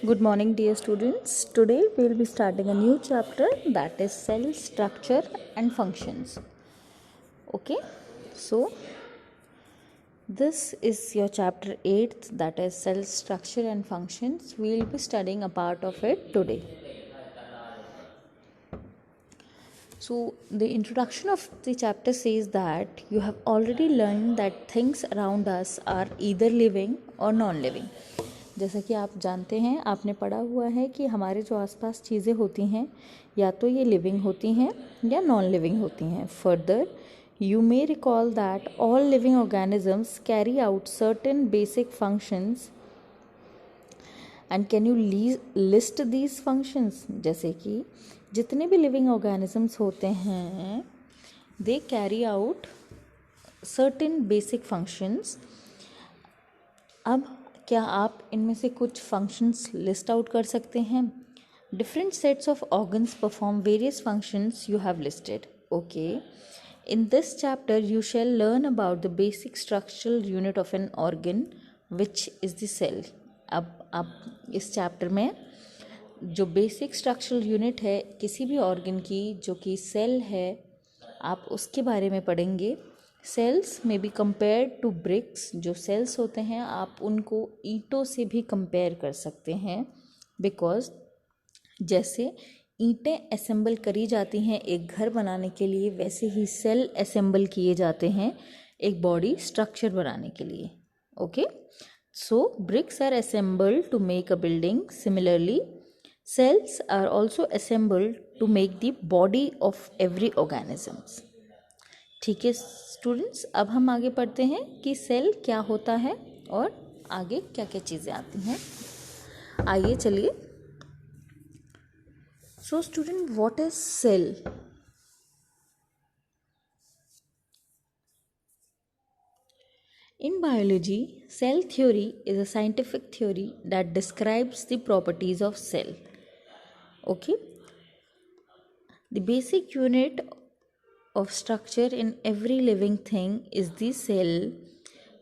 Good morning, dear students. Today we will be starting a new chapter, that is cell structure and functions. Okay, so this is your chapter 8, that is cell structure and functions. We will be studying a part of it today. So, the introduction of the chapter says that you have already learned that things around us are either living or non-living. जैसा कि आप जानते हैं, आपने पढ़ा हुआ है कि हमारे जो आसपास चीज़ें होती हैं या तो ये लिविंग होती हैं या नॉन लिविंग होती हैं. Further you may recall that all living organisms carry out certain basic functions. And can you list these functions? जैसे कि जितने भी लिविंग ऑर्गेनिजम्स होते हैं they carry out certain basic functions. अब क्या आप इनमें से कुछ फंक्शंस लिस्ट आउट कर सकते हैं? Different sets of organs perform various functions you have listed. Okay, in this chapter you shall learn about the basic structural unit of an organ which is the cell. अब आप इस chapter में जो basic structural unit है किसी भी organ की जो कि सेल है, आप उसके बारे में पढ़ेंगे. सेल्स में बी कंपेयर्ड टू ब्रिक्स. जो सेल्स होते हैं आप उनको ईंटों से भी कंपेयर कर सकते हैं, बिकॉज जैसे ईंटें असेंबल करी जाती हैं एक घर बनाने के लिए, वैसे ही सेल असेंबल किए जाते हैं एक बॉडी स्ट्रक्चर बनाने के लिए. Okay, so bricks are assembled to make a building. Similarly, cells are also assembled to make the body of every organisms. ठीक है स्टूडेंट्स, अब हम आगे पढ़ते हैं कि सेल क्या होता है और आगे क्या क्या चीज़ें आती हैं. आइए चलिए. So student, what is cell? In biology, cell theory is a scientific theory that describes the properties of cell. Okay? The basic unit of structure in every living thing is the cell.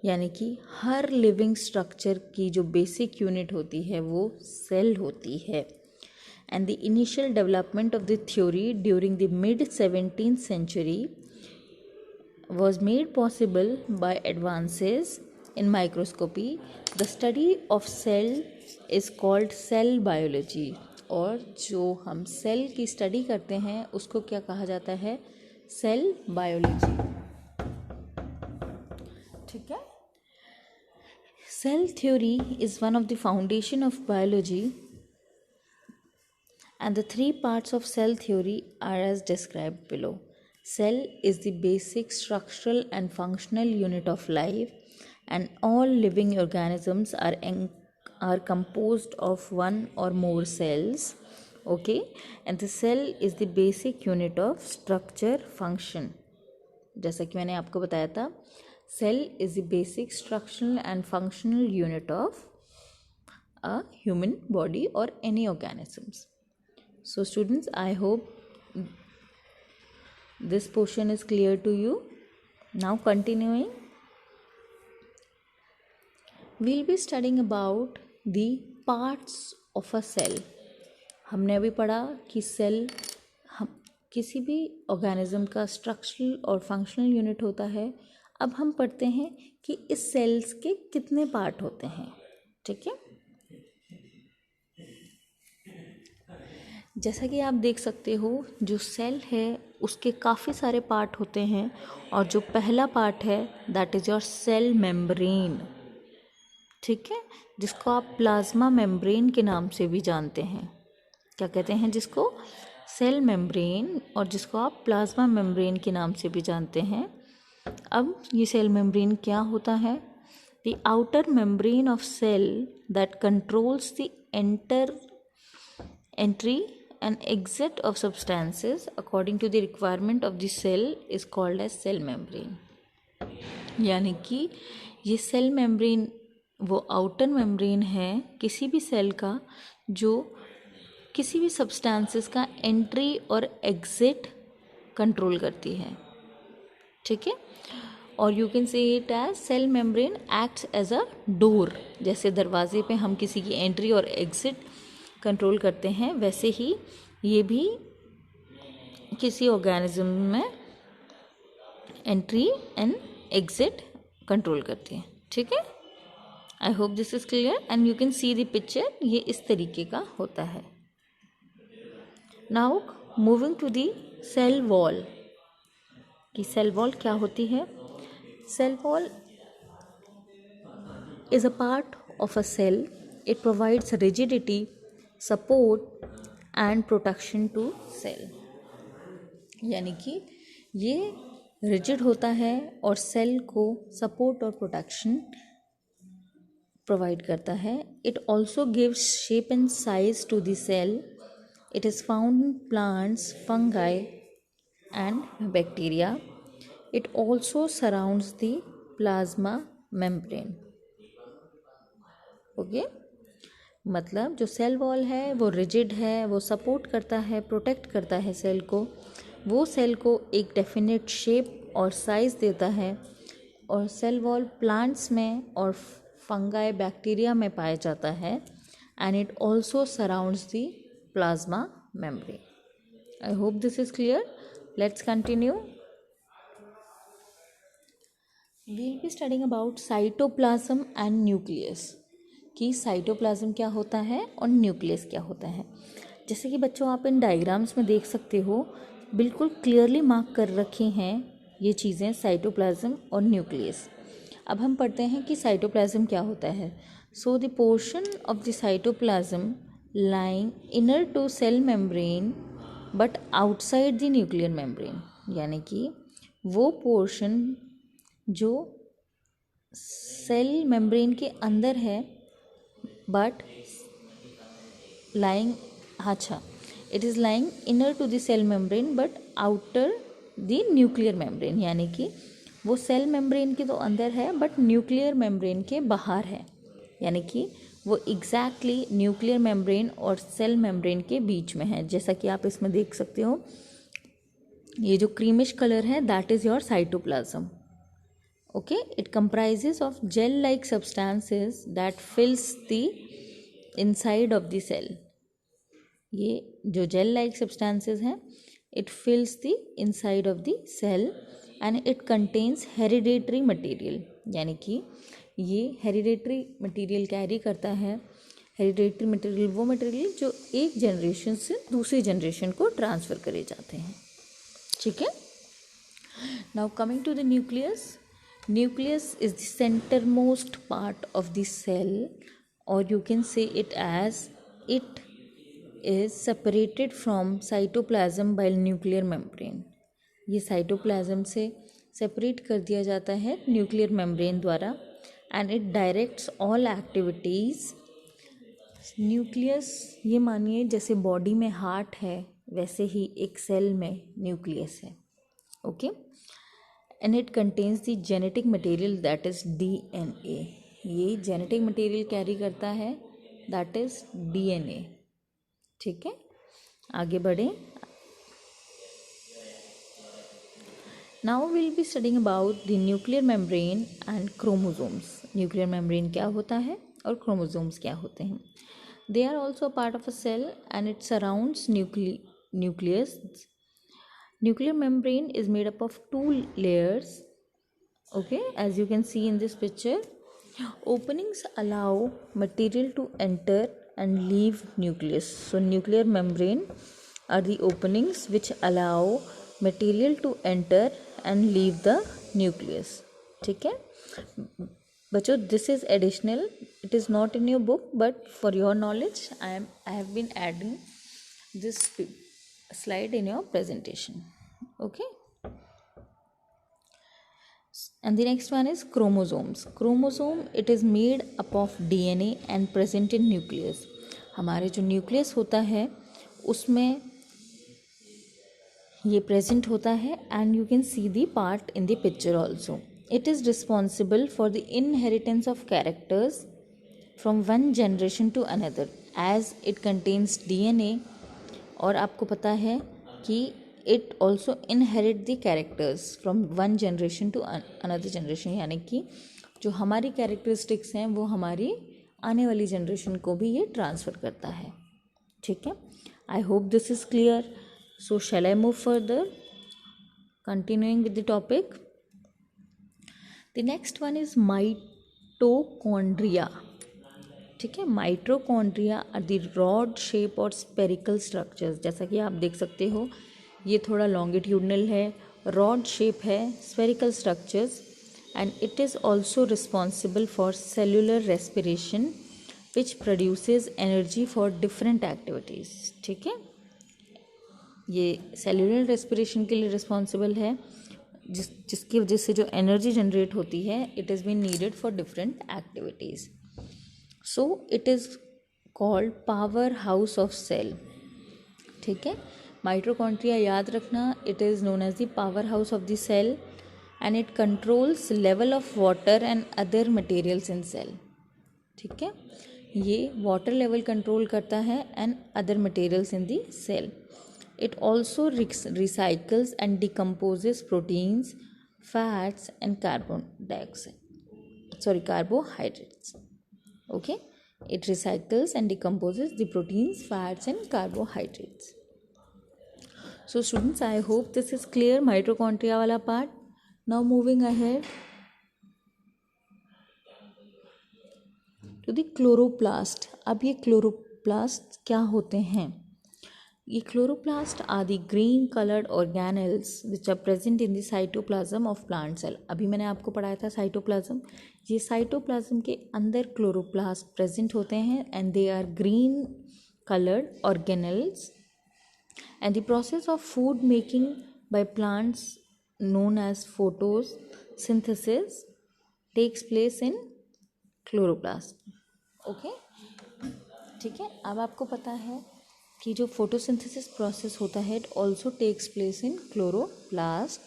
यानी कि हर living structure की जो basic unit होती है वो cell होती है. And the initial development of the theory during the mid-17th century was made possible by advances in microscopy. The study of cell is called cell biology. और जो हम सेल की स्टडी करते हैं उसको क्या कहा जाता है? Cell biology. ठीक है. Cell theory is one of the foundation of biology and the three parts of cell theory are as described below. Cell is the basic structural and functional unit of life, and all living organisms are composed of one or more cells. Okay, and the cell is the basic unit of structure function. जैसा कि मैंने आपको बताया था, cell is the basic structural and functional unit of a human body or any organisms. So students, I hope this portion is clear to you. Now continuing, we'll be studying about the parts of a cell. हमने अभी पढ़ा कि cell किसी भी organism का structural और functional unit होता है. अब हम पढ़ते हैं कि इस सेल्स के कितने पार्ट होते हैं. ठीक है. जैसा कि आप देख सकते हो, जो सेल है उसके काफ़ी सारे पार्ट होते हैं, और जो पहला पार्ट है that is your cell membrane. ठीक है, जिसको आप प्लाज्मा मेम्ब्रेन के नाम से भी जानते हैं. क्या कहते हैं जिसको? सेल मेम्ब्रेन, और जिसको आप प्लाज्मा मेम्ब्रेन के नाम से भी जानते हैं. अब ये सेल मेम्ब्रेन क्या होता है? The outer membrane of cell that controls the entry and exit of substances according to the requirement of the cell is called as cell membrane. यानी कि ये सेल मेम्ब्रेन वो आउटर मेम्ब्रेन है किसी भी सेल का जो किसी भी सब्सटेंसेस का एंट्री और एग्जिट कंट्रोल करती है. ठीक है. और you can say it as cell membrane acts as a door. जैसे दरवाजे पे हम किसी की एंट्री और एग्जिट कंट्रोल करते हैं, वैसे ही ये भी किसी ऑर्गेनिज्म में एंट्री एंड एग्जिट कंट्रोल करती है। ठीक है, I hope this is clear and you can see the picture. ये इस तरीके का होता है। Now moving to the cell wall, कि सेल वॉल क्या होती है। Cell wall is a part of a cell. It provides rigidity, support and protection to cell. यानी कि ये रिजिड होता है और सेल को सपोर्ट और प्रोटेक्शन प्रोवाइड करता है। It also gives shape and size to the cell. It is found in plants, fungi and bacteria. It also surrounds the plasma membrane. Okay, मतलब जो सेल वॉल है वो रिजिड है, वो सपोर्ट करता है, प्रोटेक्ट करता है सेल को, वो सेल को एक डेफिनेट शेप और साइज देता है। और सेल वॉल प्लांट्स में और फंगाई, बैक्टीरिया में पाया जाता है। And it also surrounds the plasma membrane. I hope this is clear. Let's continue. We will be studying about cytoplasm and nucleus, कि साइटोप्लाज्म क्या होता है और न्यूक्लियस क्या होता है। जैसे कि बच्चों आप इन डायग्राम्स में देख सकते हो, बिल्कुल क्लियरली मार्क कर रखी हैं ये चीज़ें, साइटोप्लाज्म और न्यूक्लियस. अब हम पढ़ते हैं कि साइटोप्लाज्म क्या होता है. So the portion of the cytoplasm lying inner to cell membrane but outside the nuclear membrane. यानी कि वो पोर्शन जो सेल मेम्ब्रेन के अंदर है but lying it is lying inner to the cell membrane but outer the nuclear membrane. यानी कि वो सेल मेम्ब्रेन के तो अंदर है बट न्यूक्लियर मेम्ब्रेन के बाहर है. यानी कि वो एग्जैक्टली न्यूक्लियर मेम्ब्रेन और सेल मेम्ब्रेन के बीच में है. जैसा कि आप इसमें देख सकते हो, ये जो क्रीमिश कलर है that is your cytoplasm. Okay, it comprises of gel-like substances that fills the inside of the cell. ये जो gel-like substances हैं, it fills the inside of the cell and it contains hereditary material. यानी कि ये hereditary material carry करता है. hereditary material वो material जो एक जनरेशन से दूसरी जनरेशन को ट्रांसफ़र करे जाते हैं. ठीक है. Now coming to the nucleus. Nucleus is the centermost part of the cell, or you can say it as it is separated from cytoplasm by nuclear membrane. ये cytoplasm से separate कर दिया जाता है nuclear membrane द्वारा and it directs all activities. Nucleus ये मानिए जैसे बॉडी में हार्ट है, वैसे ही एक सेल में न्यूक्लियस है. Okay, and it contains the genetic material that is DNA. ये जेनेटिक मटेरियल कैरी करता है दैट इज DNA. ठीक है, आगे बढ़ें. Now will be studying about the nuclear membrane and chromosomes. Nuclear membrane क्या होता है और क्रोमोसोम्स क्या होते हैं. They are also part of a cell and it surrounds nucleus. Nuclear membrane is made up of two layers. Okay, as you can see in this picture, openings allow material to enter and leave nucleus. So nuclear membrane are the openings which allow material to enter and leave the nucleus. ठीक है बच्चों, this is additional, it is not in your book but for your knowledge I have been adding this slide in your presentation. Okay, and the next one is chromosomes. Chromosome, it is made up of DNA and present in nucleus. हमारे जो nucleus होता है उसमें ये present होता है and you can see the part in the picture also. It is responsible for the inheritance of characters from one generation to another as it contains DNA. और आपको पता है कि it also inherit the characters from one generation to another generation, यानी कि जो हमारी characteristics हैं वो हमारी आने वाली जनरेशन को भी ये ट्रांसफ़र करता है. ठीक है. I hope this is clear. So shall I move further, continuing with the topic. The next one is mitochondria. ठीक है. Mitochondria are the rod shape और स्पेरिकल स्ट्रक्चर्स. जैसा कि आप देख सकते हो ये थोड़ा लॉन्गिट्यूडनल है, रॉड शेप है, spherical structures, and it is also responsible for cellular respiration which produces energy for different activities. ठीक है. ये सेलुलर रेस्पिरेशन के लिए रिस्पॉन्सिबल है, जिसकी वजह से जो एनर्जी जनरेट होती है it is been needed for different activities. So it is called powerhouse of cell. ठीक है. माइटोकॉन्ड्रिया याद रखना, it is known as the powerhouse of the cell and it controls level of water and other materials in cell. ठीक है. ये water level control करता है and other materials in the cell. It also recycles and decomposes proteins, fats and carbohydrates. Okay, it recycles and decomposes the proteins, fats and carbohydrates. So students, I hope this is clear, mitochondria वाला part. Now moving ahead to the chloroplast. अब ये chloroplast क्या होते हैं? ये chloroplast are the green coloured organelles which are present in the cytoplasm of plant cell. अभी मैंने आपको पढ़ाया था साइटोप्लाज्म. ये साइटोप्लाज्म के अंदर क्लोरोप्लास्ट प्रेजेंट होते हैं and they are green coloured organelles and the process of food making by plants known as photosynthesis takes place in chloroplast. Okay. ठीक है. अब आपको पता है कि जो फोटोसिंथेसिस प्रोसेस होता है it also takes place in chloroplast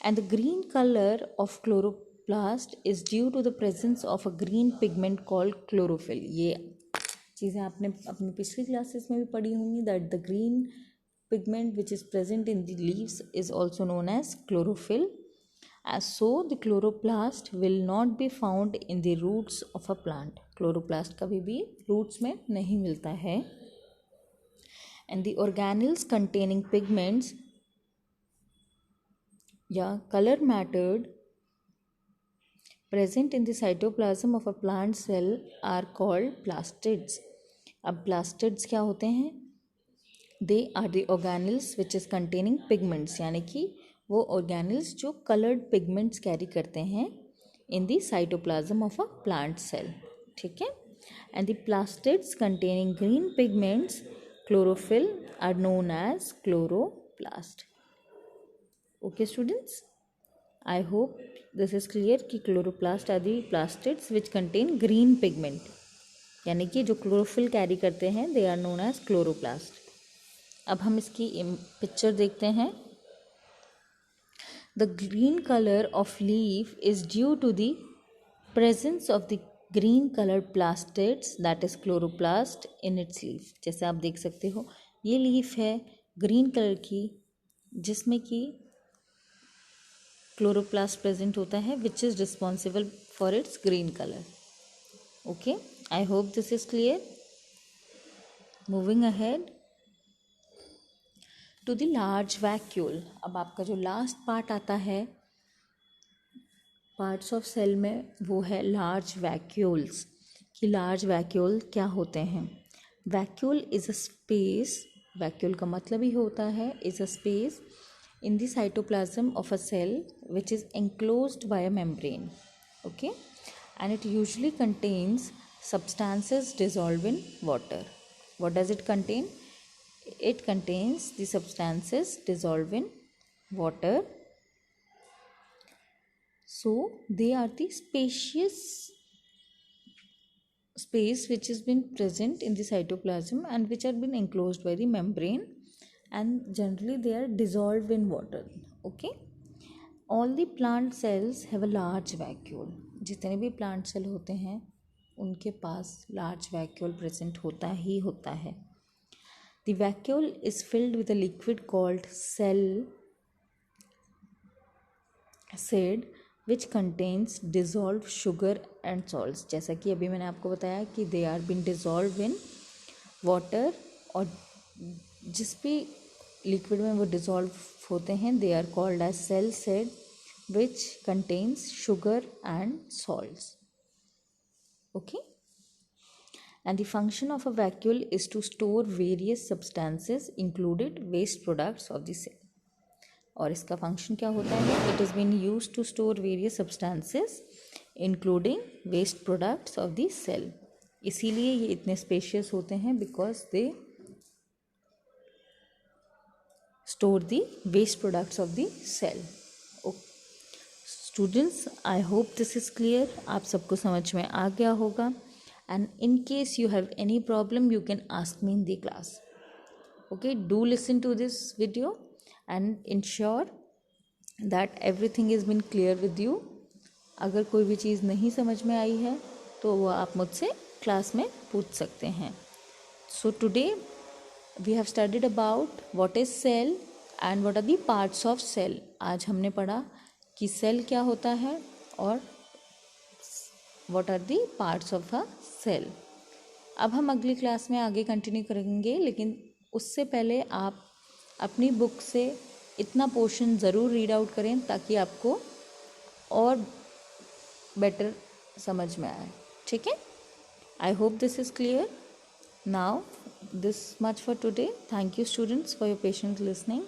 and the green colour of chloroplast is due to the presence of a green pigment called chlorophyll. ये चीज़ें आपने अपनी पिछली क्लासेस में भी पढ़ी होंगी, that the green pigment which is present in the leaves is also known as chlorophyll. So the chloroplast will not be found in the roots of a plant. Chloroplast कभी भी रूट्स में नहीं मिलता है. And the organelles containing pigments color matter present in the cytoplasm of a plant cell are called plastids. अब plastids क्या होते हैं? They are the organelles which is containing pigments, यानी कि वो organelles जो colored pigments carry करते हैं in the cytoplasm of a plant cell. ठीक है. And the plastids containing green pigments chlorophyll are known as chloroplast. Okay students, I hope this is clear कि chloroplast are the plastids which contain green pigment, यानी कि जो chlorophyll carry करते हैं they are known as chloroplast. अब हम इसकी picture देखते हैं. The green color of leaf is due to the presence of the green coloured plastids that is chloroplast in its leaf. जैसे आप देख सकते हो ये लीफ है ग्रीन कलर की जिसमें कि क्लोरोप्लास्ट प्रेजेंट होता है which is responsible for its green colour. Okay. I hope this is clear. Moving ahead to the large vacuole. अब आपका जो लास्ट पार्ट आता है पार्ट्स ऑफ सेल में वो है लार्ज वैक्यूल्स. कि लार्ज वैक्यूल क्या होते हैं? Vacuole is a space, vacuole का मतलब ही होता है is a space in the cytoplasm of a cell which is enclosed by a membrane. Okay. And it usually contains substances dissolved in water. What does it contain? It contains the substances dissolved in water. So they are the spacious space which has been present in the cytoplasm and which have been enclosed by the membrane, and generally they are dissolved in water. Okay. All the plant cells have a large vacuole. जितने भी plant cell होते हैं उनके पास large vacuole present होता ही होता है. The vacuole is filled with a liquid called cell acid which contains dissolved sugar and salts. जैसा कि अभी मैंने आपको बताया कि they are being dissolved in water, और जिस भी लिक्विड में वो डिज़ोल्व होते हैं they are called as cell acid which contains sugar and salts. Okay? And the function of a vacuole is to store various substances included waste products of the cell. और इसका function क्या होता है? It is been use to store various substances including waste products of the cell. इसीलिए ये इतने spacious होते हैं because they store the waste products of the cell. Students, I hope this is clear. आप सबको समझ में आ गया होगा. And in case you have any problem, you can ask me in the class. Okay, do listen to this video and ensure that everything has been clear with you. अगर कोई भी चीज़ नहीं समझ में आई है तो वो आप मुझसे क्लास में पूछ सकते हैं. So today we have studied about what is cell and what are the parts of cell. आज हमने पढ़ा कि सेल क्या होता है और what are the parts of a cell. अब हम अगली क्लास में आगे कंटिन्यू करेंगे, लेकिन उससे पहले आप अपनी बुक से इतना पोर्शन ज़रूर रीड आउट करें ताकि आपको और बेटर समझ में आए. ठीक है? I hope this is clear. Now this much for today. Thank you students for your patient listening.